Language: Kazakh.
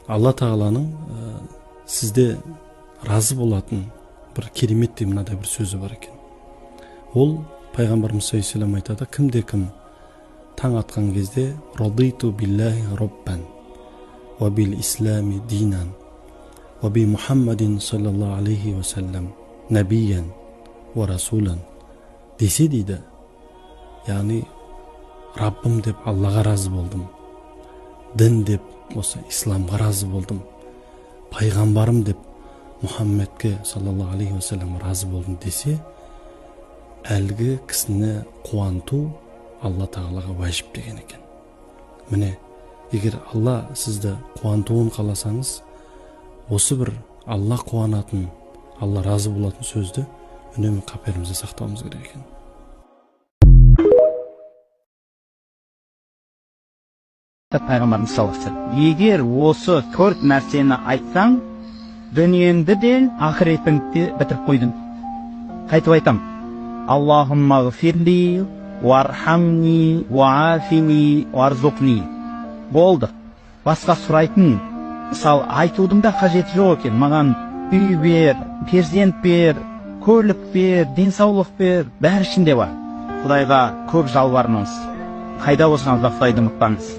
Алла Тағаланың сізде разы болатын бір кереметтей мынадай бір сөзі бар екен. Ол пайғамбарымыз саллаллаху алейхи ва саллям айтады, кімде кім таң атқан кезде радиту биллахи роббан ва бил ислами динан ва би Мухаммадин саллаллаху алейхи ва саллям набиян ва расулан десе дейді, яғни Раббым деп Аллаға разы болдым, дін деп осы исламға разы болдым, пайғамбарым деп Мұхаммедке саллаллаху алейхи ва саллям разы болдым десе, әлгі кісіні қуанту Алла Тағалаға уәжіп деген екен. Міне, егер Алла сізді қуантуын қаласаңыз, осы бір Алла қуанатын, Алла разы болатын сөзді үнемі қаперімізде сақтауымыз керек екен. Пайғамбарымыз саллаллаху алейхи ва саллям, егер осы 4 нәрсені айтсаң, дүниеңді де ақыретіңді де бітіріп қойдың. Қайтып айтам: Аллахумма ғфирли вархамни ваафини варзуқни. Болды. Басқа сұрайтын, мысалы, айтудың да қажеті жоқ екен. Маған үй бер, перзент бер, көлік бер, денсаулық бер, бәрі ішінде бар. Құдайға көп жалбарыңыз. Қайда болсаңыз да Құдайды ұмытпаңыз.